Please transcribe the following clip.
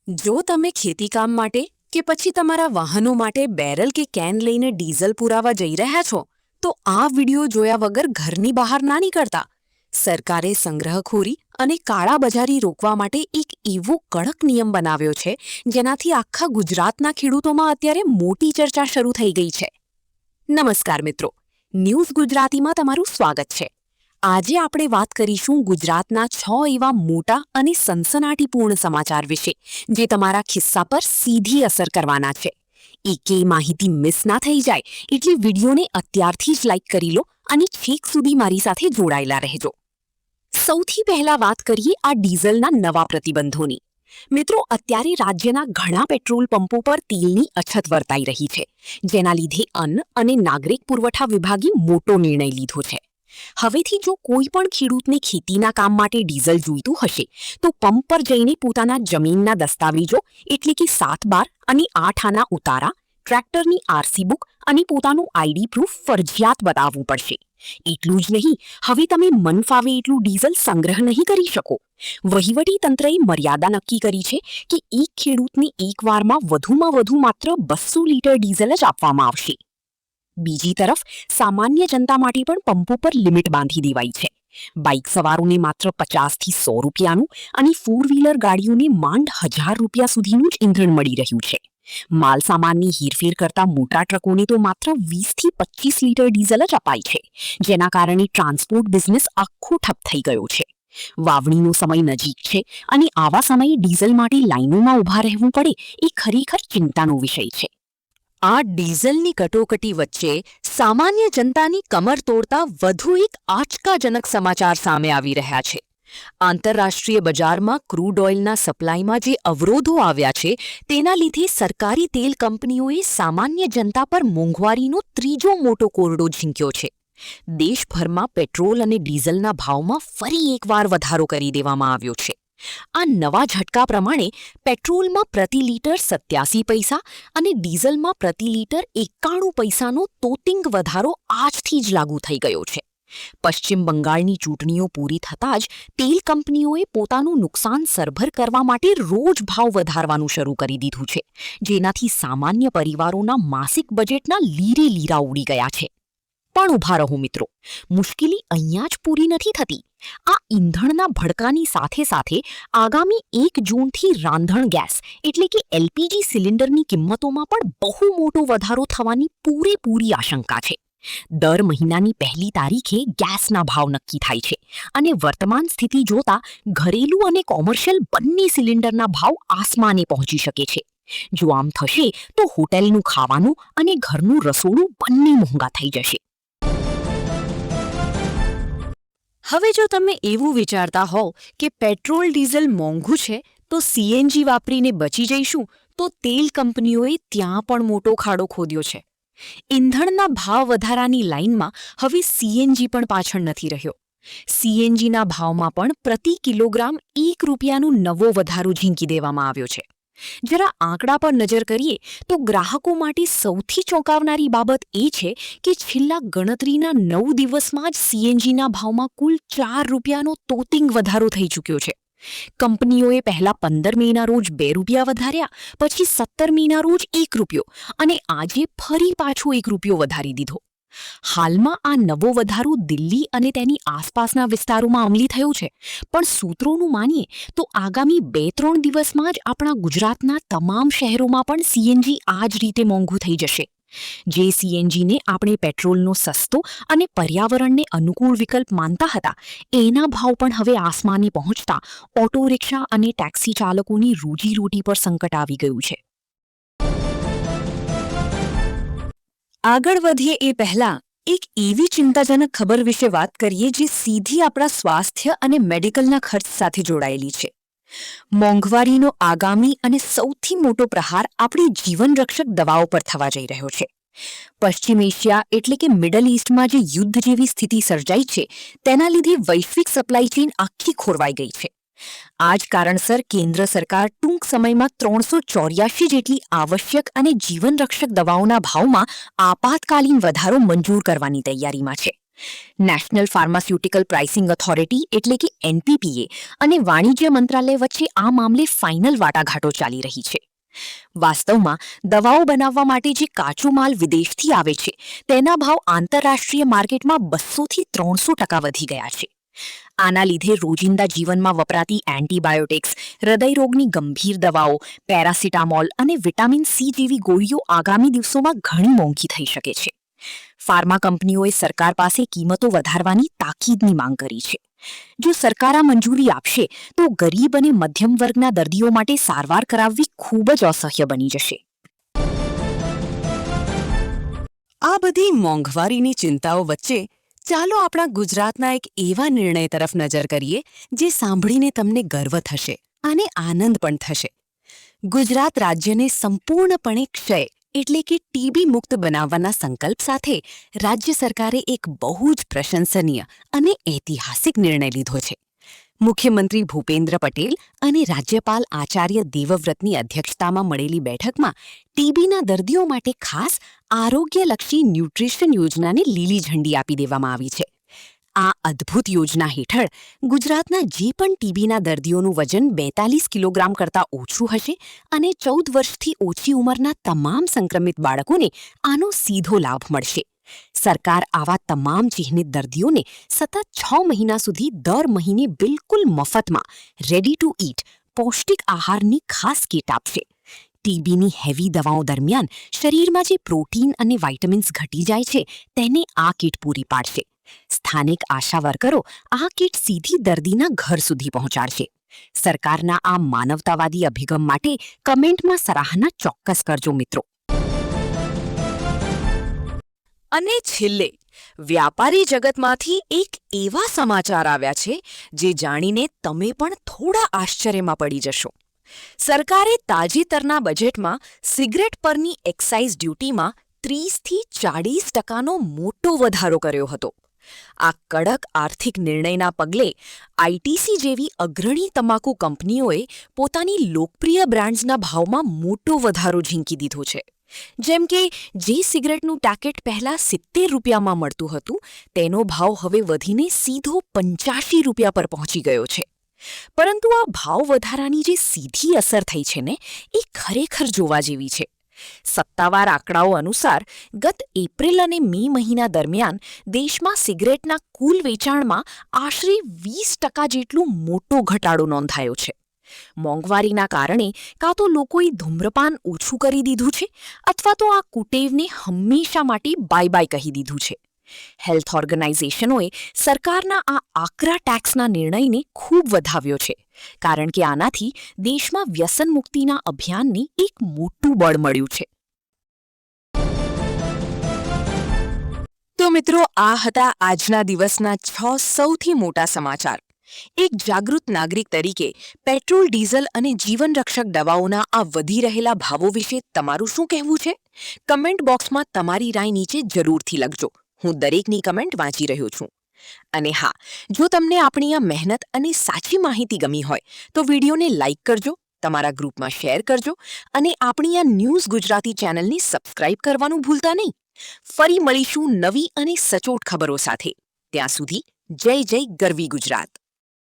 જો તમે ખેતીકામ માટે કે પછી તમારા વાહનો માટે બેરલ કે કેન લઈને ડીઝલ પુરાવા જઈ રહ્યા છો, તો આ વિડિયો જોયા વગર ઘરની બહાર ના નીકળતા. સરકારે સંગ્રહખોરી અને કાળાબજારી રોકવા માટે એક એવો કડક નિયમ બનાવ્યો છે, જેનાથી આખા ગુજરાતના ખેડૂતોમાં અત્યારે મોટી ચર્ચા શરૂ થઈ ગઈ છે. નમસ્કાર મિત્રો, ન્યૂઝ ગુજરાતીમાં તમારું સ્વાગત છે. આજે આપણે વાત કરીશું ગુજરાતના 6 એવા મોટા અને સનસનાટીપૂર્ણ સમાચાર વિશે, જે તમારા ખિસ્સા પર સીધી અસર કરવાના છે. એકેય માહિતી મિસ ના થઈ જાય એટલે વિડીયોને અત્યારથી જ લાઈક કરી લો અને છેક સુધી મારી સાથે જોડાયેલા રહેજો. સૌથી પહેલા વાત કરીએ આ ડીઝલના નવા પ્રતિબંધોની. મિત્રો, અત્યારે રાજ્યના ઘણા પેટ્રોલ પંપો પર તેલની અછત વર્તાઈ રહી છે, જેના લીધે અન્ન અને નાગરિક પુરવઠા વિભાગે મોટો નિર્ણય લીધો છે. હવેથી જો કોઈ પણ ખેડૂતને ખેતીના કામ માટે ડીઝલ જોઈતું હશે, તો પંપ પર જઈને પોતાના જમીનના દસ્તાવેજો એટલે કે 7/12 અને 8 આના ઉતારા, ટ્રેક્ટરની આરસી બુક અને પોતાનું આઈડી પ્રૂફ ફરજિયાત બતાવવું પડશે. એટલું જ નહીં, હવે તમે મન ફાવે એટલું ડીઝલ સંગ્રહ નહીં કરી શકો. વહીવટી તંત્રએ મર્યાદા નક્કી કરી છે કે એક ખેડૂતને એકવારમાં વધુમાં વધુ માત્ર 200 લીટર ડીઝલ જ આપવામાં આવશે. બીજી તરફ સામાન્ય જનતા માટે પણ પંપો પર લિમિટ બાંધી દેવાઈ છે. બાઇક સવારોને માત્ર 50 થી 100 રૂપિયાનું અને 4 વ્હીલર ગાડીઓને માંડ 1000 રૂપિયા સુધીનું જ ઈંધણ મળી રહ્યું છે. માલ સામાનની હેરફેર કરતા મોટા ટ્રકોને તો માત્ર 20 થી 25 લીટર ડીઝલ જ અપાય છે, જેના કારણે ટ્રાન્સપોર્ટ બિઝનેસ આખો ઠપ થઈ ગયો છે. વાવણીનો સમય નજીક છે અને આવા સમયે ડીઝલ માટે લાઈનોમાં ઊભા રહેવું પડે એ ખરેખર ચિંતાનો વિષય છે. આ ડીઝલની કટોકટી વચ્ચે સામાન્ય જનતાની કમર તોડતા વધુ એક આંચકાજનક સમાચાર સામે આવી રહ્યા છે. આંતરરાષ્ટ્રીય બજારમાં ક્રૂડ ઓઇલના સપ્લાયમાં જે અવરોધો આવ્યા છે, તેના લીધે સરકારી તેલ કંપનીઓએ સામાન્ય જનતા પર મોંઘવારીનો ત્રીજો મોટો કોરડો ઝીંક્યો છે. દેશભરમાં પેટ્રોલ અને ડીઝલના ભાવમાં ફરી એકવાર વધારો કરી દેવામાં આવ્યો છે. આ નવા ઝટકા પ્રમાણે પેટ્રોલમાં પ્રતિ લીટર 87 પૈસા અને ડીઝલમાં પ્રતિ લીટર 91 પૈસાનો તોતિંગ વધારો આજથી જ લાગુ થઈ ગયો છે. પશ્ચિમ બંગાળની ચૂંટણીઓ પૂરી થતાં જ તેલ કંપનીઓએ પોતાનું નુકસાન સરભર કરવા માટે રોજ ભાવ વધારવાનું શરૂ કરી દીધું છે, જેનાથી સામાન્ય પરિવારોના માસિક બજેટના લીરે લીરા ઉડી ગયા છે. પણ ઊભા રહો મિત્રો, મુશ્કેલી અહીંયા જ પૂરી નથી થતી. આ ઈંધણના ભડકાની સાથે સાથે આગામી 1 જૂનથી રાંધણ ગેસ એટલે કે એલપીજી સિલિન્ડરની કિંમતોમાં પણ બહુ મોટો વધારો થવાની પૂરેપૂરી આશંકા છે. દર મહિનાની 1લી તારીખે ગેસના ભાવ નક્કી થાય છે અને વર્તમાન સ્થિતિ જોતા ઘરેલું અને કોમર્શિયલ બંને સિલિન્ડરના ભાવ આસમાને પહોંચી શકે છે. જો આમ થશે તો હોટેલનું ખાવાનું અને ઘરનું રસોડું બંને મોંઘા થઈ જશે. હવે જો તમે એવું વિચારતા હોવ કે પેટ્રોલ ડીઝલ મોંઘું છે તો સીએનજી વાપરીને બચી જઈશું, તો તેલ કંપનીઓએ ત્યાં પણ મોટો ખાડો ખોદ્યો છે. ઈંધણના ભાવ વધારાની લાઇનમાં હવે સીએનજી પણ પાછળ નથી રહ્યો. સીએનજીના ભાવમાં પણ પ્રતિ કિલોગ્રામ 1 રૂપિયાનો નવો વધારો ઝીંકી દેવામાં આવ્યો છે. જરા આંકડા પર નજર કરીએ તો ગ્રાહકો માટે સૌથી ચોંકાવનારી બાબત એ છે કે છેલ્લા ગણતરીના 9 દિવસમાં જ સીએનજીના ભાવમાં કુલ 4 રૂપિયાનો તોતિંગ વધારો થઈ ચૂક્યો છે. કંપનીઓએ પહેલા 15 મેના રોજ 2 રૂપિયા વધાર્યા, પછી 17 મેના રોજ 1 રૂપિયો અને આજે ફરી પાછો 1 રૂપિયો વધારી દીધો. હાલમાં આ નવો વધારો દિલ્હી અને તેની આસપાસના વિસ્તારોમાં અમલી થયો છે, પણ સૂત્રોનું માનીએ તો આગામી 2-3 દિવસમાં જ આપણા ગુજરાતના તમામ શહેરોમાં પણ સીએનજી આ જ રીતે મોંઘું થઈ જશે. જે સીએનજીને આપણે પેટ્રોલનો સસ્તો અને પર્યાવરણને અનુકૂળ વિકલ્પ માનતા હતા, એના ભાવ પણ હવે આસમાને પહોંચતા ઓટો રિક્ષા અને ટેક્સી ચાલકોની રોજીરોટી પર સંકટ આવી ગયું છે. આગળ વધીએ એ પહેલા એક એવી ચિંતાજનક ખબર વિશે વાત કરીએ જે સીધી આપણા સ્વાસ્થ્ય અને મેડિકલના ખર્ચ સાથે જોડાયેલી છે. મોંઘવારીનો આગામી અને સૌથી મોટો પ્રહાર આપણી જીવનરક્ષક દવાઓ પર થવા જઈ રહ્યો છે. પશ્ચિમ એશિયા એટલે કે મિડલ ઇસ્ટમાં જે યુદ્ધ જેવી સ્થિતિ સર્જાઈ છે, તેના લીધે વૈશ્વિક સપ્લાય ચેઇન આખી ખોરવાઈ ગઈ છે. આ જ કારણસર કેન્દ્ર સરકાર ટૂંક સમયમાં 384 જેટલી આવશ્યક અને જીવનરક્ષક દવાઓના ભાવમાં આપાતકાલીન વધારો મંજૂર કરવાની તૈયારીમાં છે. નેશનલ ફાર્માસ્યુટિકલ પ્રાઇસિંગ ઓથોરિટી એટલે કે એનપીપીએ અને વાણિજ્ય મંત્રાલય વચ્ચે આ મામલે ફાઇનલ વાટાઘાટો ચાલી રહી છે. વાસ્તવમાં દવાઓ બનાવવા માટે જે કાચો માલ વિદેશથી આવે છે તેના ભાવ આંતરરાષ્ટ્રીય માર્કેટમાં 200થી 300% વધી ગયા છે. આના લીધે રોજિંદા જીવનમાં વપરાતી એન્ટીબાયોટિક્સ, હૃદયરોગની ગંભીર દવાઓ, પેરાસિટામોલ અને વિટામિન સી જેવી ગોળીઓ આગામી દિવસોમાં ઘણી મોંઘી થઈ શકે છે. ફાર્મા કંપનીઓએ સરકાર પાસે કિંમતો વધારવાની તાકીદની માંગ કરી છે. જો સરકાર આ મંજૂરી આપશે તો ગરીબ અને મધ્યમ વર્ગના દર્દીઓ માટે સારવાર કરાવવી ખૂબ જ અસહ્ય બની જશે. આ બધી મોંઘવારીની ચિંતાઓ વચ્ચે ચાલો આપણા ગુજરાતના એક એવા નિર્ણય તરફ નજર કરીએ જે સાંભળીને તમને ગર્વ થશે અને આનંદ પણ થશે. ગુજરાત રાજ્યને સંપૂર્ણપણે ક્ષય એટલે કે ટીબી મુક્ત બનાવવાના સંકલ્પ સાથે રાજ્ય સરકારે એક બહુ જ પ્રશંસનીય અને ઐતિહાસિક નિર્ણય લીધો છે. મુખ્યમંત્રી ભૂપેન્દ્ર પટેલ અને રાજ્યપાલ આચાર્ય દેવવ્રતની અધ્યક્ષતામાં મળેલી બેઠકમાં ટીબીના દર્દીઓ માટે ખાસ આરોગ્યલક્ષી ન્યુટ્રિશન યોજનાને લીલી ઝંડી આપી દેવામાં આવી છે. આ અદ્ભુત યોજના હેઠળ ગુજરાતના જે પણ ટીબીના દર્દીઓનું વજન 42 કિલોગ્રામ કરતાં ઓછું હશે અને 14 વર્ષથી ઓછી ઉંમરના તમામ સંક્રમિત બાળકોને આનો સીધો લાભ મળશે. સરકાર આવા તમામ ચિહ્નિત દર્દીઓને સતત 6 મહિના સુધી દર મહિને બિલકુલ મફતમાં રેડી ટુ ઈટ પૌષ્ટિક આહારની ખાસ કીટ આપશે. ટીબીની હેવી દવાઓ દરમિયાન શરીરમાં જે પ્રોટીન અને વાઇટામિન્સ ઘટી જાય છે તેને આ કીટ પૂરી પાડશે. સ્થાનિક આશા વર્કરો આ કીટ સીધી દર્દીના ઘર સુધી પહોંચાડશે. સરકારના આ માનવતાવાદી અભિગમ માટે કમેન્ટમાં સરાહના ચોક્કસ કરજો મિત્રો. અને છેલ્લે વ્યાપારી જગતમાંથી એક એવા સમાચાર આવ્યા છે જે જાણીને તમે પણ થોડા આશ્ચર્યમાં પડી જશો. સરકારે તાજેતરના બજેટમાં સિગરેટ પરની એક્સાઇઝ ડ્યુટીમાં 30થી 40%નો મોટો વધારો કર્યો હતો. આ કડક આર્થિક નિર્ણયના પગલે આઈટીસી જેવી અગ્રણી તમાકુ કંપનીઓએ પોતાની લોકપ્રિય બ્રાન્ડ્સના ભાવમાં મોટો વધારો ઝીંકી દીધો છે. જેમ કે જે સિગરેટનું પેકેટ પહેલાં 70 રૂપિયામાં મળતું હતું તેનો ભાવ હવે વધીને સીધો 85 રૂપિયા પર પહોંચી ગયો છે. પરંતુ આ ભાવ વધારાની જે સીધી અસર થઈ છે ને એ ખરેખર જોવા જેવી છે. સત્તાવાર આંકડાઓ અનુસાર ગત એપ્રિલ અને મે મહિના દરમિયાન દેશમાં સિગરેટના કુલ વેચાણમાં આશરે 20% જેટલો મોટો ઘટાડો નોંધાયો છે. મોંઘવારીના કારણે કાં તો લોકોએ ધૂમ્રપાન ઓછું કરી દીધું છે અથવા તો આ કુટેવને હંમેશા માટે બાય બાય કહી દીધું છે. હેલ્થ ઓર્ગેનાઇઝેશનોએ સરકારના આ આકરા ટેક્સના નિર્ણયને ખૂબ વધાવ્યો છે કારણ કે આનાથી દેશમાં વ્યસન મુક્તિના અભિયાનને એક મોટું બળ મળ્યું છે. તો મિત્રો, આ હતા આજના દિવસના 6 સૌથી મોટા સમાચાર. એક જાગૃત નાગરિક તરીકે પેટ્રોલ, ડીઝલ અને જીવનરક્ષક દવાઓના આ વધી રહેલા ભાવો વિશે તમારું શું કહેવું છે? કમેન્ટ બોક્સમાં તમારી રાય નીચે જરૂરથી લખજો. હું દરેકની કમેન્ટ વાંચી રહ્યો છું. અને હા, જો તમને આપણી આ મહેનત અને સાચી માહિતી ગમી હોય તો વિડીયોને લાઇક કરજો, તમારા ગ્રુપમાં શેર કરજો અને આપણી આ ન્યૂઝ ગુજરાતી ચેનલને સબસ્ક્રાઇબ કરવાનું ભૂલતા નહીં. ફરી મળીશું નવી અને સચોટ ખબરો સાથે. ત્યાં સુધી જય જય ગરવી ગુજરાત.